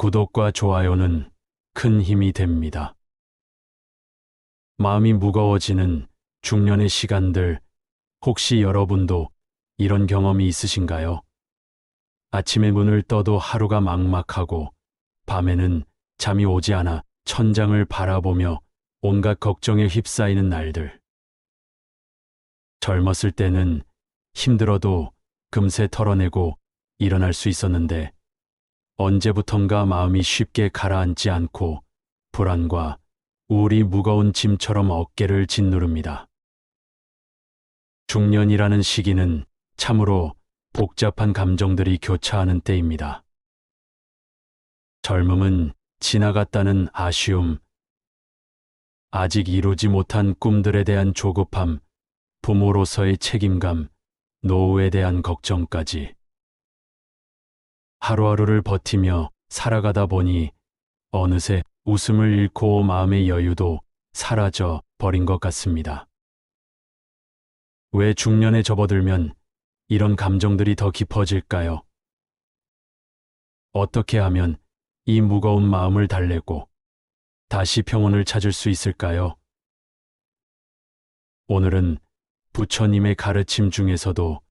구독과 좋아요는 큰 힘이 됩니다. 마음이 무거워지는 중년의 시간들, 혹시 여러분도 이런 경험이 있으신가요? 아침에 문을 떠도 하루가 막막하고 밤에는 잠이 오지 않아 천장을 바라보며 온갖 걱정에 휩싸이는 날들. 젊었을 때는 힘들어도 금세 털어내고 일어날 수 있었는데 언제부턴가 마음이 쉽게 가라앉지 않고 불안과 우울이 무거운 짐처럼 어깨를 짓누릅니다. 중년이라는 시기는 참으로 복잡한 감정들이 교차하는 때입니다. 젊음은 지나갔다는 아쉬움, 아직 이루지 못한 꿈들에 대한 조급함, 부모로서의 책임감, 노후에 대한 걱정까지. 하루하루를 버티며 살아가다 보니 어느새 웃음을 잃고 마음의 여유도 사라져 버린 것 같습니다. 왜 중년에 접어들면 이런 감정들이 더 깊어질까요? 어떻게 하면 이 무거운 마음을 달래고 다시 평온을 찾을 수 있을까요? 오늘은 부처님의 가르침 중에서도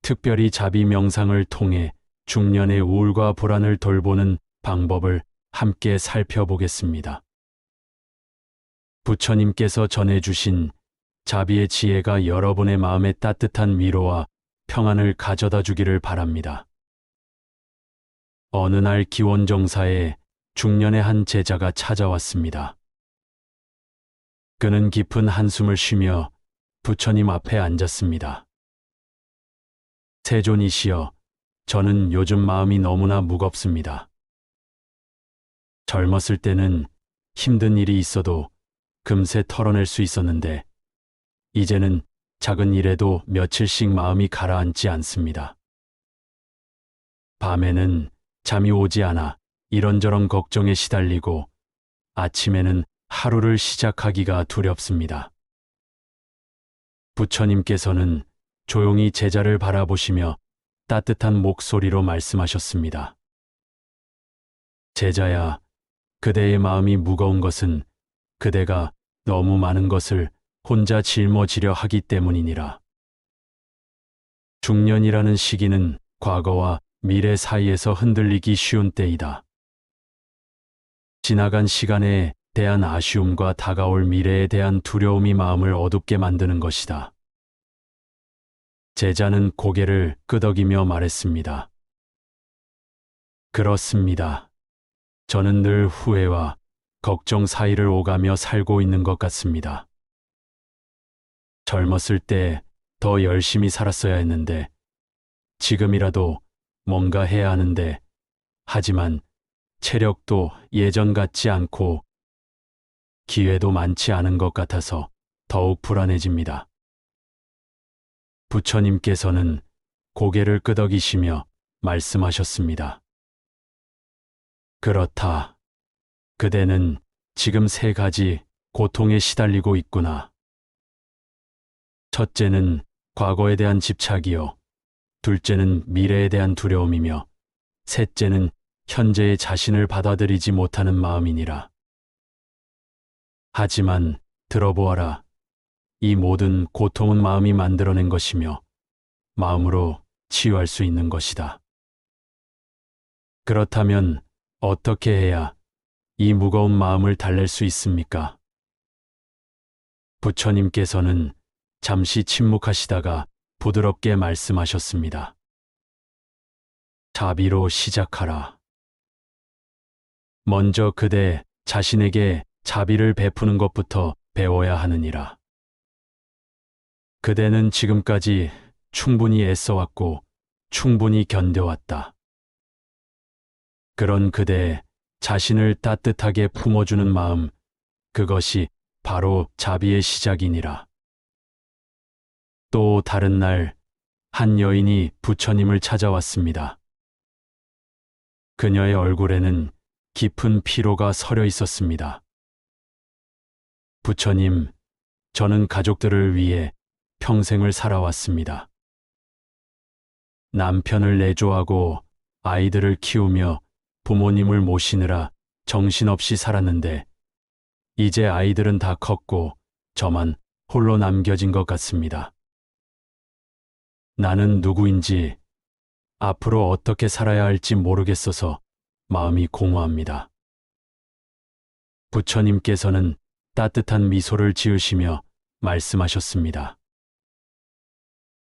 특별히 자비 명상을 통해 중년의 우울과 불안을 돌보는 방법을 함께 살펴보겠습니다. 부처님께서 전해주신 자비의 지혜가 여러분의 마음에 따뜻한 위로와 평안을 가져다 주기를 바랍니다. 어느 날 기원정사에 중년의 한 제자가 찾아왔습니다. 그는 깊은 한숨을 쉬며 부처님 앞에 앉았습니다. 세존이시여, 저는 요즘 마음이 너무나 무겁습니다. 젊었을 때는 힘든 일이 있어도 금세 털어낼 수 있었는데 이제는 작은 일에도 며칠씩 마음이 가라앉지 않습니다. 밤에는 잠이 오지 않아 이런저런 걱정에 시달리고 아침에는 하루를 시작하기가 두렵습니다. 부처님께서는 조용히 제자를 바라보시며 따뜻한 목소리로 말씀하셨습니다. 제자야, 그대의 마음이 무거운 것은 그대가 너무 많은 것을 혼자 짊어지려 하기 때문이니라. 중년이라는 시기는 과거와 미래 사이에서 흔들리기 쉬운 때이다. 지나간 시간에 대한 아쉬움과 다가올 미래에 대한 두려움이 마음을 어둡게 만드는 것이다. 제자는 고개를 끄덕이며 말했습니다. 그렇습니다. 저는 늘 후회와 걱정 사이를 오가며 살고 있는 것 같습니다. 젊었을 때 더 열심히 살았어야 했는데 지금이라도 뭔가 해야 하는데 하지만 체력도 예전 같지 않고 기회도 많지 않은 것 같아서 더욱 불안해집니다. 부처님께서는 고개를 끄덕이시며 말씀하셨습니다. 그렇다. 그대는 지금 3가지 고통에 시달리고 있구나. 첫째는 과거에 대한 집착이요. 둘째는 미래에 대한 두려움이며 셋째는 현재의 자신을 받아들이지 못하는 마음이니라. 하지만 들어보아라. 이 모든 고통은 마음이 만들어낸 것이며 마음으로 치유할 수 있는 것이다. 그렇다면 어떻게 해야 이 무거운 마음을 달랠 수 있습니까? 부처님께서는 잠시 침묵하시다가 부드럽게 말씀하셨습니다. 자비로 시작하라. 먼저 그대 자신에게 자비를 베푸는 것부터 배워야 하느니라. 그대는 지금까지 충분히 애써왔고 충분히 견뎌왔다. 그런 그대 자신을 따뜻하게 품어주는 마음, 그것이 바로 자비의 시작이니라. 또 다른 날, 한 여인이 부처님을 찾아왔습니다. 그녀의 얼굴에는 깊은 피로가 서려 있었습니다. 부처님, 저는 가족들을 위해 평생을 살아왔습니다. 남편을 내조하고 아이들을 키우며 부모님을 모시느라 정신없이 살았는데 이제 아이들은 다 컸고 저만 홀로 남겨진 것 같습니다. 나는 누구인지 앞으로 어떻게 살아야 할지 모르겠어서 마음이 공허합니다. 부처님께서는 따뜻한 미소를 지으시며 말씀하셨습니다.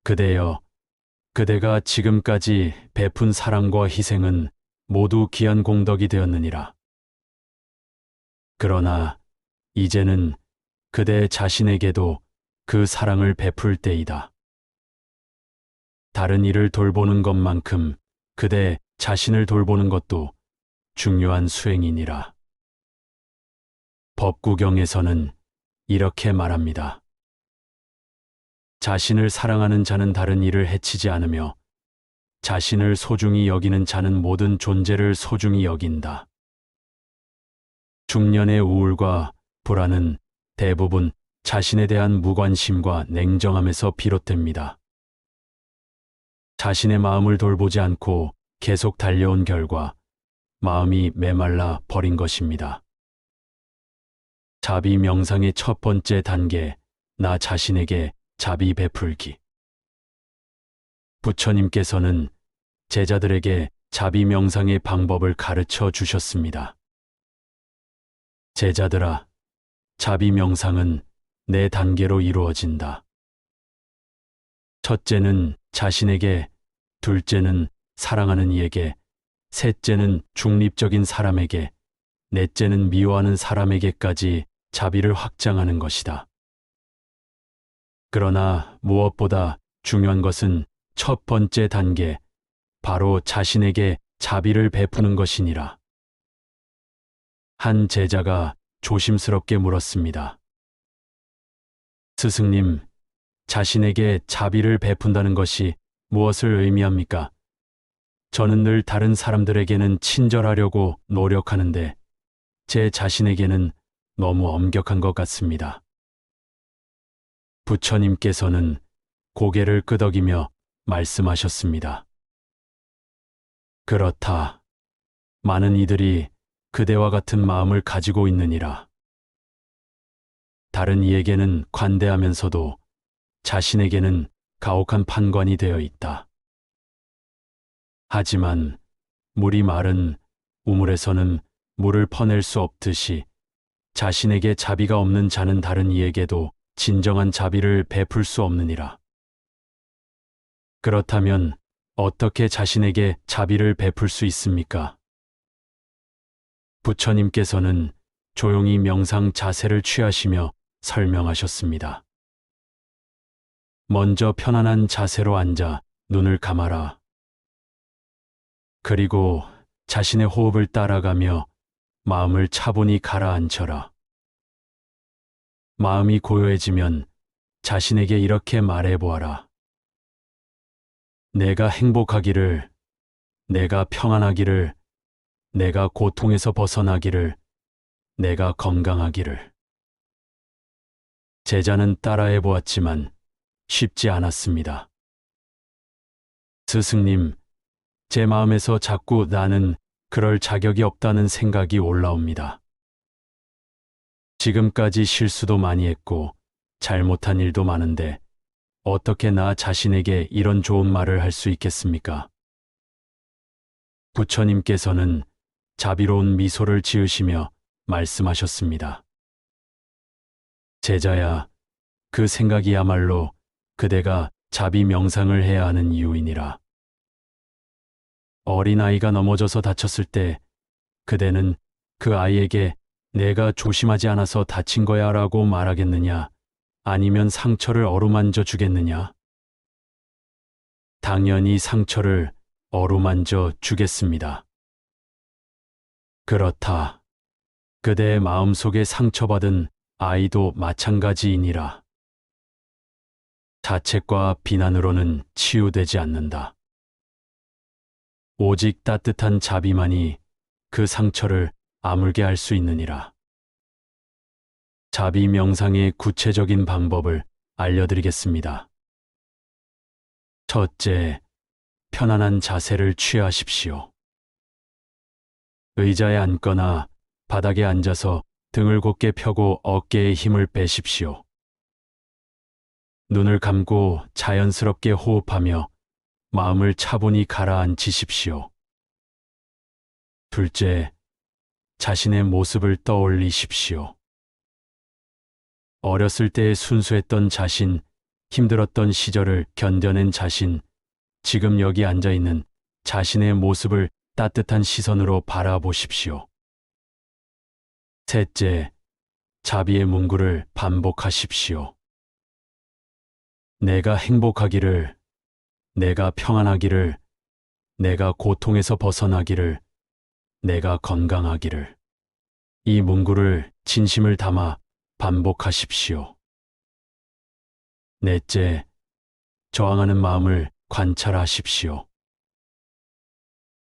그대여, 그대가 지금까지 베푼 사랑과 희생은 모두 귀한 공덕이 되었느니라. 그러나 이제는 그대 자신에게도 그 사랑을 베풀 때이다. 다른 이를 돌보는 것만큼 그대 자신을 돌보는 것도 중요한 수행이니라. 법구경에서는 이렇게 말합니다. 자신을 사랑하는 자는 다른 이를 해치지 않으며 자신을 소중히 여기는 자는 모든 존재를 소중히 여긴다. 중년의 우울과 불안은 대부분 자신에 대한 무관심과 냉정함에서 비롯됩니다. 자신의 마음을 돌보지 않고 계속 달려온 결과 마음이 메말라 버린 것입니다. 자비 명상의 첫 번째 단계, 나 자신에게 자비 베풀기. 부처님께서는 제자들에게 자비 명상의 방법을 가르쳐 주셨습니다. 제자들아, 자비 명상은 네 단계로 이루어진다. 첫째는 자신에게, 둘째는 사랑하는 이에게, 셋째는 중립적인 사람에게, 넷째는 미워하는 사람에게까지 자비를 확장하는 것이다. 그러나 무엇보다 중요한 것은 첫 번째 단계, 바로 자신에게 자비를 베푸는 것이니라. 한 제자가 조심스럽게 물었습니다. 스승님, 자신에게 자비를 베푼다는 것이 무엇을 의미합니까? 저는 늘 다른 사람들에게는 친절하려고 노력하는데 제 자신에게는 너무 엄격한 것 같습니다. 부처님께서는 고개를 끄덕이며 말씀하셨습니다. 그렇다. 많은 이들이 그대와 같은 마음을 가지고 있느니라. 다른 이에게는 관대하면서도 자신에게는 가혹한 판관이 되어 있다. 하지만 물이 마른 우물에서는 물을 퍼낼 수 없듯이 자신에게 자비가 없는 자는 다른 이에게도 진정한 자비를 베풀 수 없느니라. 그렇다면 어떻게 자신에게 자비를 베풀 수 있습니까? 부처님께서는 조용히 명상 자세를 취하시며 설명하셨습니다. 먼저 편안한 자세로 앉아 눈을 감아라. 그리고 자신의 호흡을 따라가며 마음을 차분히 가라앉혀라. 마음이 고요해지면 자신에게 이렇게 말해보아라. 내가 행복하기를, 내가 평안하기를, 내가 고통에서 벗어나기를, 내가 건강하기를. 제자는 따라해 보았지만 쉽지 않았습니다. 스승님, 제 마음에서 자꾸 나는 그럴 자격이 없다는 생각이 올라옵니다. 지금까지 실수도 많이 했고 잘못한 일도 많은데 어떻게 나 자신에게 이런 좋은 말을 할 수 있겠습니까? 부처님께서는 자비로운 미소를 지으시며 말씀하셨습니다. 제자야, 그 생각이야말로 그대가 자비 명상을 해야 하는 이유이니라. 어린아이가 넘어져서 다쳤을 때 그대는 그 아이에게 내가 조심하지 않아서 다친 거야 라고 말하겠느냐? 아니면 상처를 어루만져 주겠느냐? 당연히 상처를 어루만져 주겠습니다. 그렇다. 그대의 마음속에 상처받은 아이도 마찬가지이니라. 자책과 비난으로는 치유되지 않는다. 오직 따뜻한 자비만이 그 상처를 아물게 할 수 있느니라. 자비 명상의 구체적인 방법을 알려드리겠습니다. 첫째, 편안한 자세를 취하십시오. 의자에 앉거나 바닥에 앉아서 등을 곧게 펴고 어깨에 힘을 빼십시오. 눈을 감고 자연스럽게 호흡하며 마음을 차분히 가라앉히십시오. 둘째, 자신의 모습을 떠올리십시오. 어렸을 때의 순수했던 자신, 힘들었던 시절을 견뎌낸 자신, 지금 여기 앉아 있는 자신의 모습을 따뜻한 시선으로 바라보십시오. 셋째, 자비의 문구를 반복하십시오. 내가 행복하기를, 내가 평안하기를, 내가 고통에서 벗어나기를, 내가 건강하기를. 이 문구를 진심을 담아 반복하십시오. 넷째, 저항하는 마음을 관찰하십시오.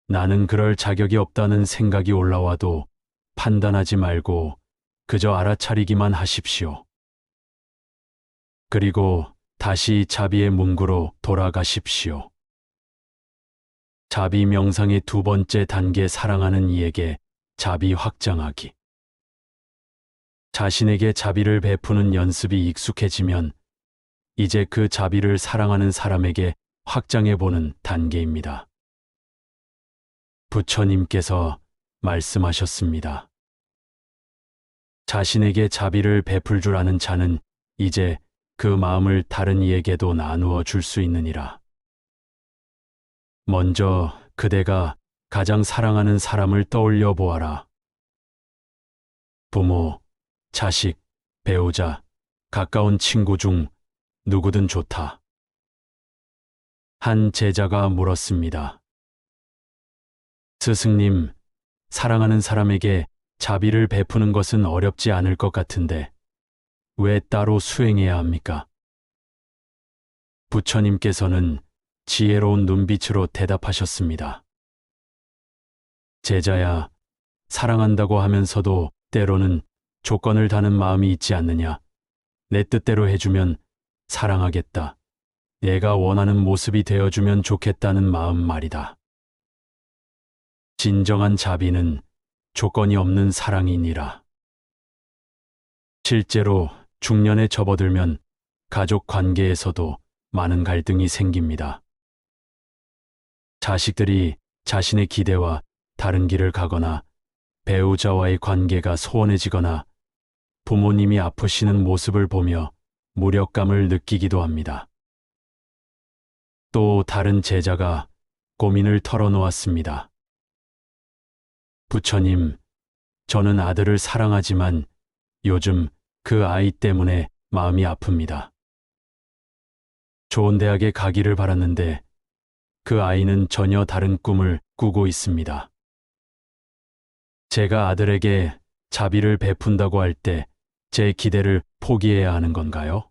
나는 그럴 자격이 없다는 생각이 올라와도 판단하지 말고 그저 알아차리기만 하십시오. 그리고 다시 자비의 문구로 돌아가십시오. 자비 명상의 두 번째 단계, 사랑하는 이에게 자비 확장하기. 자신에게 자비를 베푸는 연습이 익숙해지면 이제 그 자비를 사랑하는 사람에게 확장해보는 단계입니다. 부처님께서 말씀하셨습니다. 자신에게 자비를 베풀 줄 아는 자는 이제 그 마음을 다른 이에게도 나누어 줄 수 있느니라. 먼저 그대가 가장 사랑하는 사람을 떠올려 보아라. 부모, 자식, 배우자, 가까운 친구 중 누구든 좋다. 한 제자가 물었습니다. 스승님, 사랑하는 사람에게 자비를 베푸는 것은 어렵지 않을 것 같은데 왜 따로 수행해야 합니까? 부처님께서는 지혜로운 눈빛으로 대답하셨습니다. 제자야, 사랑한다고 하면서도 때로는 조건을 다는 마음이 있지 않느냐? 내 뜻대로 해주면 사랑하겠다. 내가 원하는 모습이 되어주면 좋겠다는 마음 말이다. 진정한 자비는 조건이 없는 사랑이니라. 실제로 중년에 접어들면 가족 관계에서도 많은 갈등이 생깁니다. 자식들이 자신의 기대와 다른 길을 가거나 배우자와의 관계가 소원해지거나 부모님이 아프시는 모습을 보며 무력감을 느끼기도 합니다. 또 다른 제자가 고민을 털어놓았습니다. 부처님, 저는 아들을 사랑하지만 요즘 그 아이 때문에 마음이 아픕니다. 좋은 대학에 가기를 바랐는데 그 아이는 전혀 다른 꿈을 꾸고 있습니다. 제가 아들에게 자비를 베푼다고 할 때 제 기대를 포기해야 하는 건가요?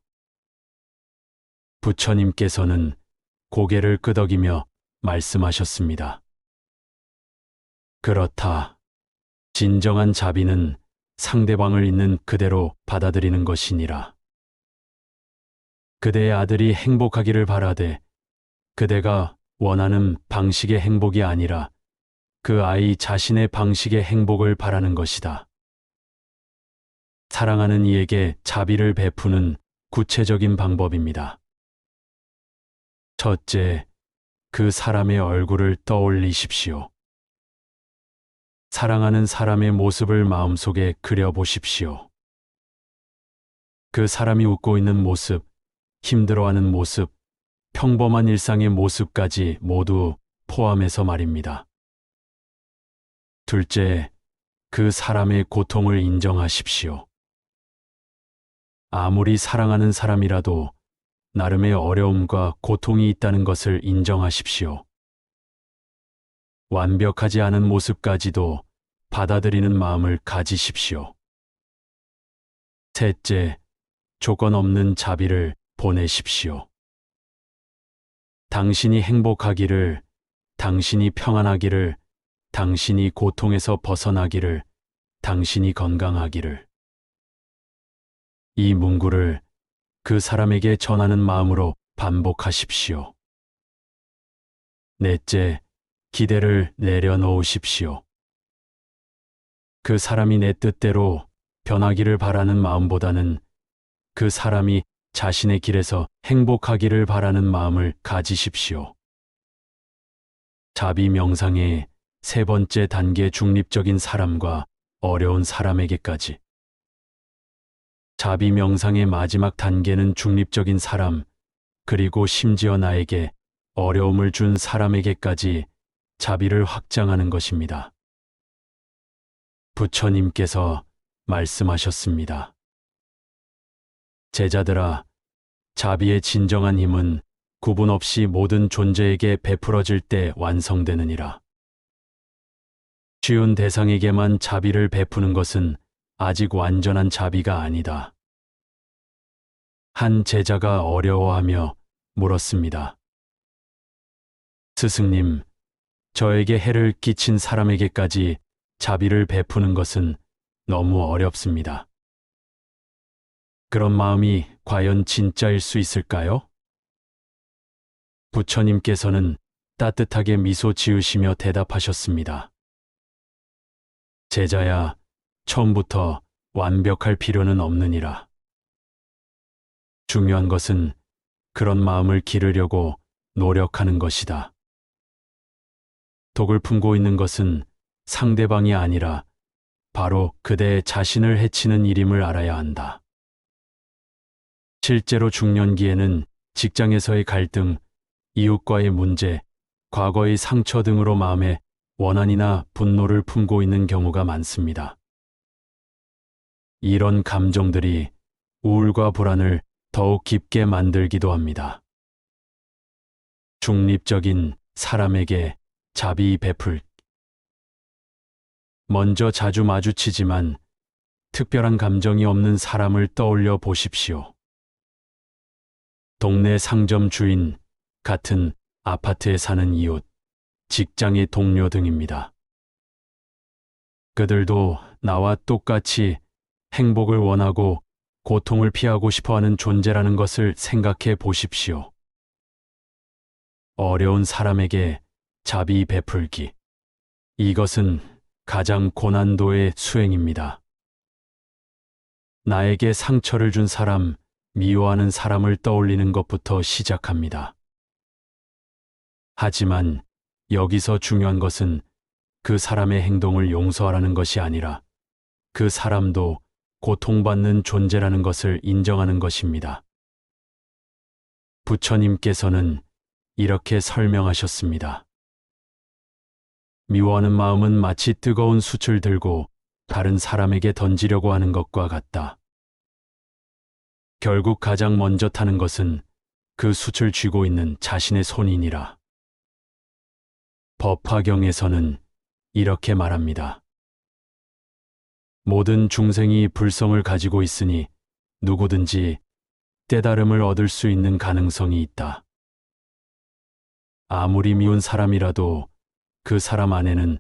부처님께서는 고개를 끄덕이며 말씀하셨습니다. 그렇다. 진정한 자비는 상대방을 있는 그대로 받아들이는 것이니라. 그대의 아들이 행복하기를 바라되 그대가 원하는 방식의 행복이 아니라 그 아이 자신의 방식의 행복을 바라는 것이다. 사랑하는 이에게 자비를 베푸는 구체적인 방법입니다. 첫째, 그 사람의 얼굴을 떠올리십시오. 사랑하는 사람의 모습을 마음속에 그려보십시오. 그 사람이 웃고 있는 모습, 힘들어하는 모습, 평범한 일상의 모습까지 모두 포함해서 말입니다. 둘째, 그 사람의 고통을 인정하십시오. 아무리 사랑하는 사람이라도 나름의 어려움과 고통이 있다는 것을 인정하십시오. 완벽하지 않은 모습까지도 받아들이는 마음을 가지십시오. 셋째, 조건 없는 자비를 보내십시오. 당신이 행복하기를, 당신이 평안하기를, 당신이 고통에서 벗어나기를, 당신이 건강하기를. 이 문구를 그 사람에게 전하는 마음으로 반복하십시오. 넷째, 기대를 내려놓으십시오. 그 사람이 내 뜻대로 변하기를 바라는 마음보다는 그 사람이 자신의 길에서 행복하기를 바라는 마음을 가지십시오. 자비 명상의 세 번째 단계, 중립적인 사람과 어려운 사람에게까지. 자비 명상의 마지막 단계는 중립적인 사람, 그리고 심지어 나에게 어려움을 준 사람에게까지 자비를 확장하는 것입니다. 부처님께서 말씀하셨습니다. 제자들아, 자비의 진정한 힘은 구분 없이 모든 존재에게 베풀어질 때 완성되느니라. 쉬운 대상에게만 자비를 베푸는 것은 아직 완전한 자비가 아니다. 한 제자가 어려워하며 물었습니다. 스승님, 저에게 해를 끼친 사람에게까지 자비를 베푸는 것은 너무 어렵습니다. 그런 마음이 과연 진짜일 수 있을까요? 부처님께서는 따뜻하게 미소 지으시며 대답하셨습니다. 제자야, 처음부터 완벽할 필요는 없느니라. 중요한 것은 그런 마음을 기르려고 노력하는 것이다. 독을 품고 있는 것은 상대방이 아니라 바로 그대 자신을 해치는 일임을 알아야 한다. 실제로 중년기에는 직장에서의 갈등, 이웃과의 문제, 과거의 상처 등으로 마음에 원한이나 분노를 품고 있는 경우가 많습니다. 이런 감정들이 우울과 불안을 더욱 깊게 만들기도 합니다. 중립적인 사람에게 자비 베풀. 먼저 자주 마주치지만 특별한 감정이 없는 사람을 떠올려 보십시오. 동네 상점 주인, 같은 아파트에 사는 이웃, 직장의 동료 등입니다. 그들도 나와 똑같이 행복을 원하고 고통을 피하고 싶어하는 존재라는 것을 생각해 보십시오. 어려운 사람에게 자비 베풀기. 이것은 가장 고난도의 수행입니다. 나에게 상처를 준 사람, 미워하는 사람을 떠올리는 것부터 시작합니다. 하지만 여기서 중요한 것은 그 사람의 행동을 용서하라는 것이 아니라 그 사람도 고통받는 존재라는 것을 인정하는 것입니다. 부처님께서는 이렇게 설명하셨습니다. 미워하는 마음은 마치 뜨거운 숯을 들고 다른 사람에게 던지려고 하는 것과 같다. 결국 가장 먼저 타는 것은 그 숯을 쥐고 있는 자신의 손이니라. 법화경에서는 이렇게 말합니다. 모든 중생이 불성을 가지고 있으니 누구든지 깨달음을 얻을 수 있는 가능성이 있다. 아무리 미운 사람이라도 그 사람 안에는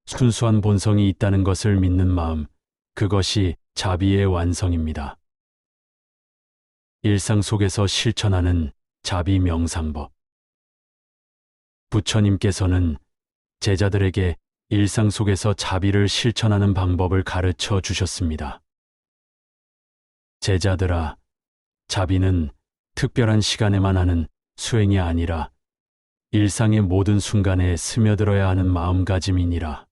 순수한 본성이 있다는 것을 믿는 마음, 그것이 자비의 완성입니다. 일상 속에서 실천하는 자비 명상법. 부처님께서는 제자들에게 일상 속에서 자비를 실천하는 방법을 가르쳐 주셨습니다. 제자들아, 자비는 특별한 시간에만 하는 수행이 아니라 일상의 모든 순간에 스며들어야 하는 마음가짐이니라.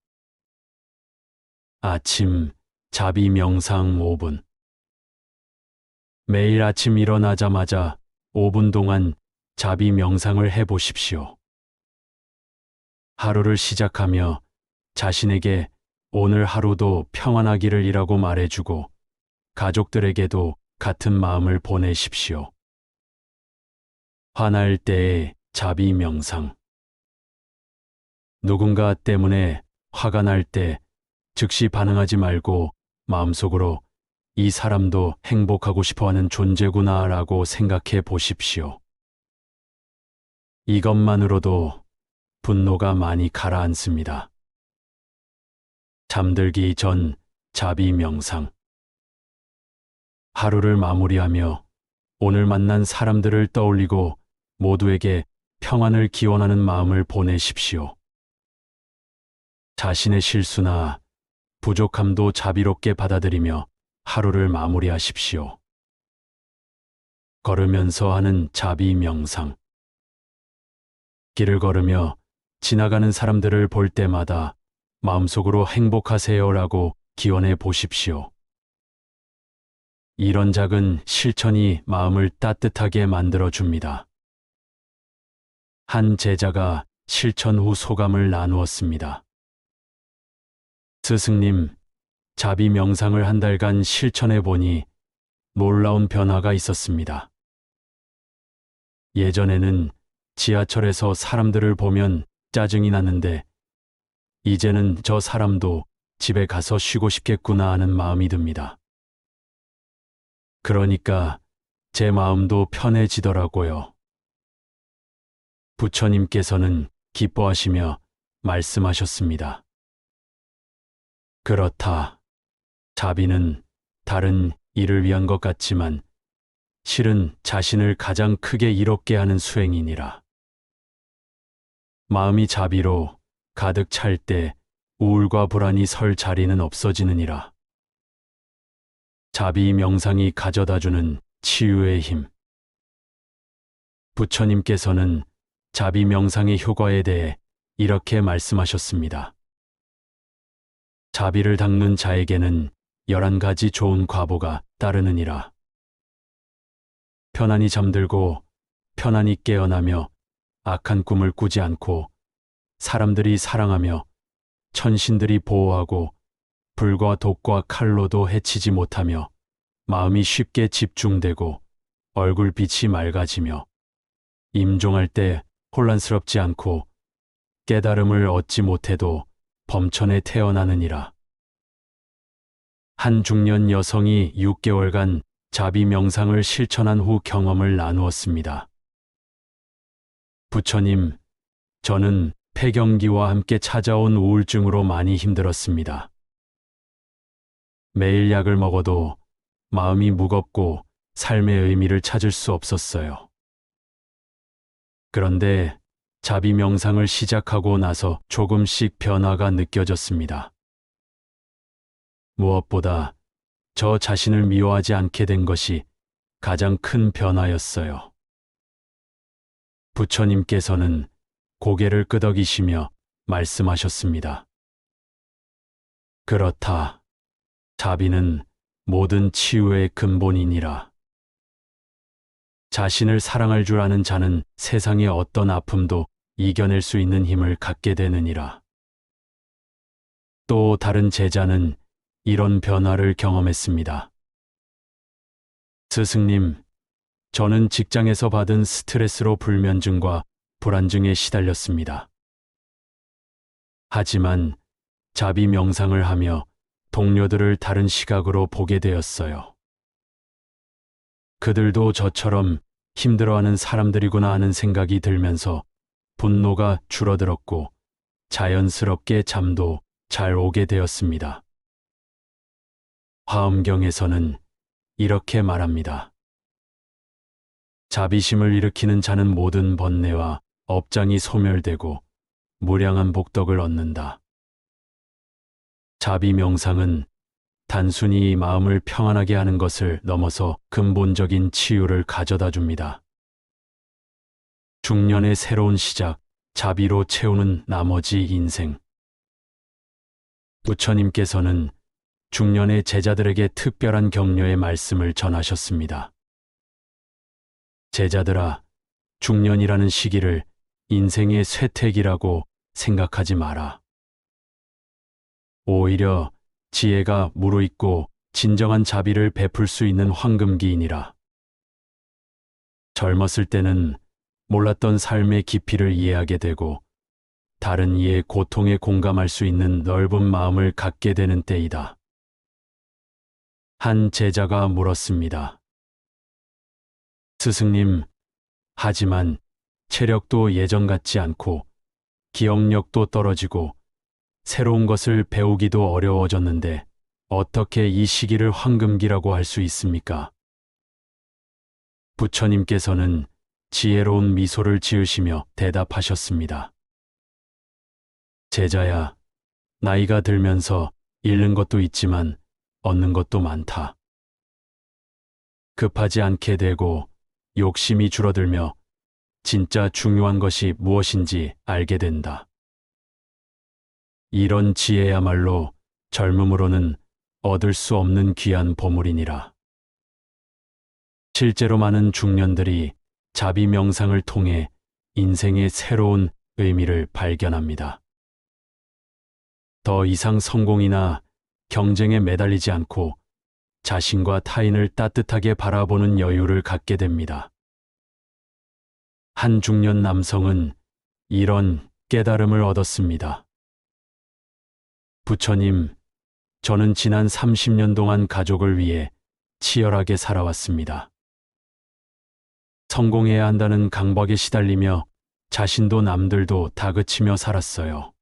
아침 자비 명상 5분. 매일 아침 일어나자마자 5분 동안 자비 명상을 해보십시오. 하루를 시작하며 자신에게 오늘 하루도 평안하기를 이라고 말해주고 가족들에게도 같은 마음을 보내십시오. 화날 때의 자비 명상. 누군가 때문에 화가 날 때 즉시 반응하지 말고 마음속으로 이 사람도 행복하고 싶어하는 존재구나 라고 생각해 보십시오. 이것만으로도 분노가 많이 가라앉습니다. 잠들기 전 자비 명상. 하루를 마무리하며 오늘 만난 사람들을 떠올리고 모두에게 평안을 기원하는 마음을 보내십시오. 자신의 실수나 부족함도 자비롭게 받아들이며 하루를 마무리하십시오. 걸으면서 하는 자비 명상. 길을 걸으며 지나가는 사람들을 볼 때마다 마음속으로 행복하세요라고 기원해 보십시오. 이런 작은 실천이 마음을 따뜻하게 만들어 줍니다. 한 제자가 실천 후 소감을 나누었습니다. 스승님, 자비 명상을 한 달간 실천해 보니 놀라운 변화가 있었습니다. 예전에는 지하철에서 사람들을 보면 짜증이 났는데 이제는 저 사람도 집에 가서 쉬고 싶겠구나 하는 마음이 듭니다. 그러니까 제 마음도 편해지더라고요. 부처님께서는 기뻐하시며 말씀하셨습니다. 그렇다. 자비는 다른 일을 위한 것 같지만 실은 자신을 가장 크게 이롭게 하는 수행이니라. 마음이 자비로 가득 찰 때 우울과 불안이 설 자리는 없어지느니라. 자비 명상이 가져다주는 치유의 힘. 부처님께서는 자비 명상의 효과에 대해 이렇게 말씀하셨습니다. 자비를 닦는 자에게는 11가지 좋은 과보가 따르느니라. 편안히 잠들고 편안히 깨어나며 악한 꿈을 꾸지 않고 사람들이 사랑하며 천신들이 보호하고 불과 독과 칼로도 해치지 못하며 마음이 쉽게 집중되고 얼굴빛이 맑아지며 임종할 때 혼란스럽지 않고 깨달음을 얻지 못해도 범천에 태어나느니라. 한 중년 여성이 6개월간 자비 명상을 실천한 후 경험을 나누었습니다. 부처님, 저는 폐경기와 함께 찾아온 우울증으로 많이 힘들었습니다. 매일 약을 먹어도 마음이 무겁고 삶의 의미를 찾을 수 없었어요. 그런데 자비 명상을 시작하고 나서 조금씩 변화가 느껴졌습니다. 무엇보다 저 자신을 미워하지 않게 된 것이 가장 큰 변화였어요. 부처님께서는 고개를 끄덕이시며 말씀하셨습니다. 그렇다. 자비는 모든 치유의 근본이니라. 자신을 사랑할 줄 아는 자는 세상의 어떤 아픔도 이겨낼 수 있는 힘을 갖게 되느니라. 또 다른 제자는 이런 변화를 경험했습니다. 스승님, 저는 직장에서 받은 스트레스로 불면증과 불안증에 시달렸습니다. 하지만 자비 명상을 하며 동료들을 다른 시각으로 보게 되었어요. 그들도 저처럼 힘들어하는 사람들이구나 하는 생각이 들면서 분노가 줄어들었고 자연스럽게 잠도 잘 오게 되었습니다. 화엄경에서는 이렇게 말합니다. 자비심을 일으키는 자는 모든 번뇌와 업장이 소멸되고 무량한 복덕을 얻는다. 자비 명상은 단순히 마음을 평안하게 하는 것을 넘어서 근본적인 치유를 가져다 줍니다. 중년의 새로운 시작, 자비로 채우는 나머지 인생. 부처님께서는 중년의 제자들에게 특별한 격려의 말씀을 전하셨습니다. 제자들아, 중년이라는 시기를 인생의 쇠퇴기라고 생각하지 마라. 오히려 지혜가 무르익고 진정한 자비를 베풀 수 있는 황금기이니라. 젊었을 때는 몰랐던 삶의 깊이를 이해하게 되고 다른 이의 고통에 공감할 수 있는 넓은 마음을 갖게 되는 때이다. 한 제자가 물었습니다. 스승님, 하지만 체력도 예전 같지 않고 기억력도 떨어지고 새로운 것을 배우기도 어려워졌는데 어떻게 이 시기를 황금기라고 할 수 있습니까? 부처님께서는 지혜로운 미소를 지으시며 대답하셨습니다. 제자야, 나이가 들면서 잃는 것도 있지만 얻는 것도 많다. 급하지 않게 되고 욕심이 줄어들며 진짜 중요한 것이 무엇인지 알게 된다. 이런 지혜야말로 젊음으로는 얻을 수 없는 귀한 보물이니라. 실제로 많은 중년들이 자비 명상을 통해 인생의 새로운 의미를 발견합니다. 더 이상 성공이나 경쟁에 매달리지 않고 자신과 타인을 따뜻하게 바라보는 여유를 갖게 됩니다. 한 중년 남성은 이런 깨달음을 얻었습니다. 부처님, 저는 지난 30년 동안 가족을 위해 치열하게 살아왔습니다. 성공해야 한다는 강박에 시달리며 자신도 남들도 다그치며 살았어요.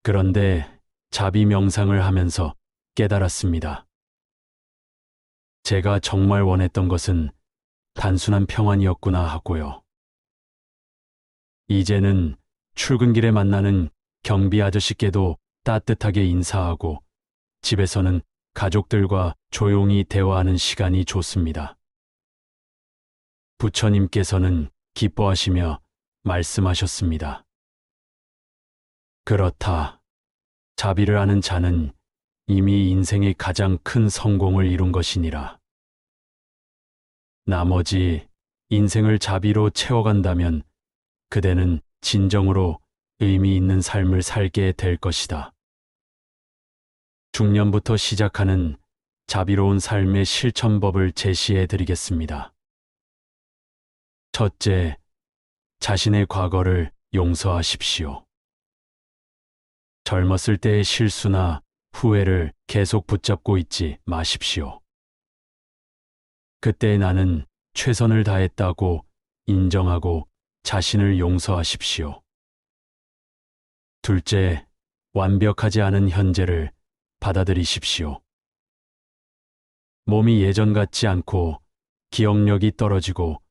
그런데 자비 명상을 하면서 깨달았습니다. 제가 정말 원했던 것은 단순한 평안이었구나 하고요. 이제는 출근길에 만나는 경비 아저씨께도 따뜻하게 인사하고 집에서는 가족들과 조용히 대화하는 시간이 좋습니다. 부처님께서는 기뻐하시며 말씀하셨습니다. 그렇다. 자비를 아는 자는 이미 인생의 가장 큰 성공을 이룬 것이니라. 나머지 인생을 자비로 채워간다면 그대는 진정으로 의미 있는 삶을 살게 될 것이다. 중년부터 시작하는 자비로운 삶의 실천법을 제시해 드리겠습니다. 첫째, 자신의 과거를 용서하십시오. 젊었을 때의 실수나 후회를 계속 붙잡고 있지 마십시오. 그때 나는 최선을 다했다고 인정하고 자신을 용서하십시오. 둘째, 완벽하지 않은 현재를 받아들이십시오. 몸이 예전 같지 않고 기억력이 떨어지고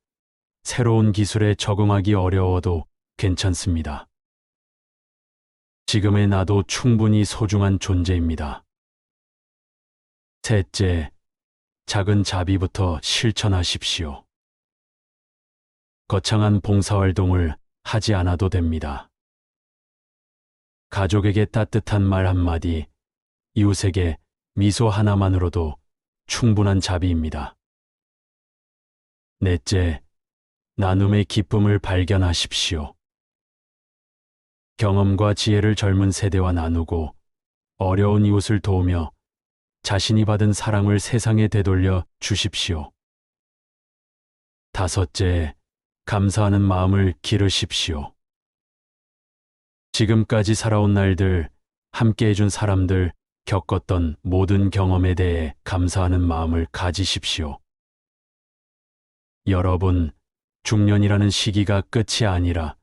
새로운 기술에 적응하기 어려워도 괜찮습니다. 지금의 나도 충분히 소중한 존재입니다. 셋째, 작은 자비부터 실천하십시오. 거창한 봉사활동을 하지 않아도 됩니다. 가족에게 따뜻한 말 한마디, 이웃에게 미소 하나만으로도 충분한 자비입니다. 넷째, 나눔의 기쁨을 발견하십시오. 경험과 지혜를 젊은 세대와 나누고 어려운 이웃을 도우며 자신이 받은 사랑을 세상에 되돌려 주십시오. 다섯째, 감사하는 마음을 기르십시오. 지금까지 살아온 날들, 함께 해준 사람들, 겪었던 모든 경험에 대해 감사하는 마음을 가지십시오. 여러분, 중년이라는 시기가 끝이 아니라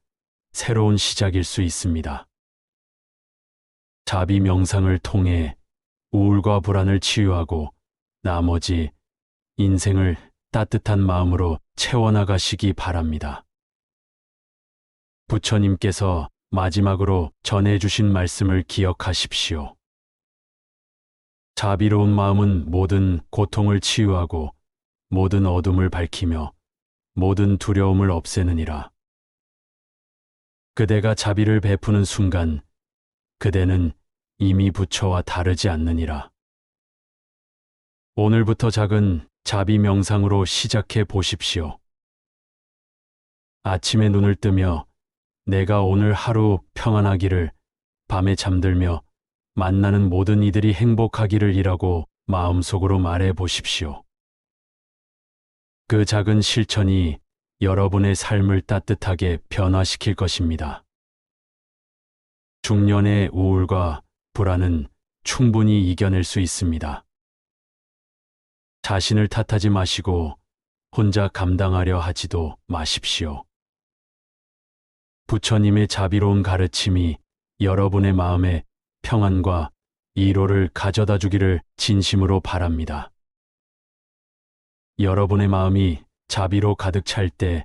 새로운 시작일 수 있습니다. 자비 명상을 통해 우울과 불안을 치유하고 나머지 인생을 따뜻한 마음으로 채워나가시기 바랍니다. 부처님께서 마지막으로 전해주신 말씀을 기억하십시오. 자비로운 마음은 모든 고통을 치유하고 모든 어둠을 밝히며 모든 두려움을 없애느니라. 그대가 자비를 베푸는 순간 그대는 이미 부처와 다르지 않느니라. 오늘부터 작은 자비 명상으로 시작해 보십시오. 아침에 눈을 뜨며 내가 오늘 하루 평안하기를, 밤에 잠들며 만나는 모든 이들이 행복하기를 마음속으로 말해 보십시오. 그 작은 실천이 여러분의 삶을 따뜻하게 변화시킬 것입니다. 중년의 우울과 불안은 충분히 이겨낼 수 있습니다. 자신을 탓하지 마시고 혼자 감당하려 하지도 마십시오. 부처님의 자비로운 가르침이 여러분의 마음에 평안과 위로를 가져다 주기를 진심으로 바랍니다. 여러분의 마음이 자비로 가득 찰 때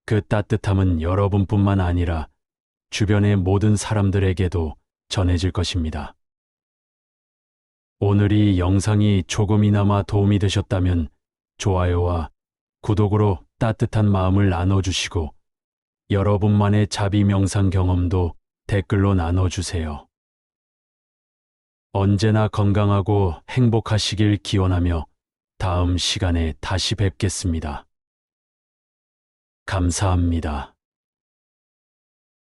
그 따뜻함은 여러분뿐만 아니라 주변의 모든 사람들에게도 전해질 것입니다. 오늘 이 영상이 조금이나마 도움이 되셨다면 좋아요와 구독으로 따뜻한 마음을 나눠주시고 여러분만의 자비 명상 경험도 댓글로 나눠주세요. 언제나 건강하고 행복하시길 기원하며 다음 시간에 다시 뵙겠습니다. 감사합니다.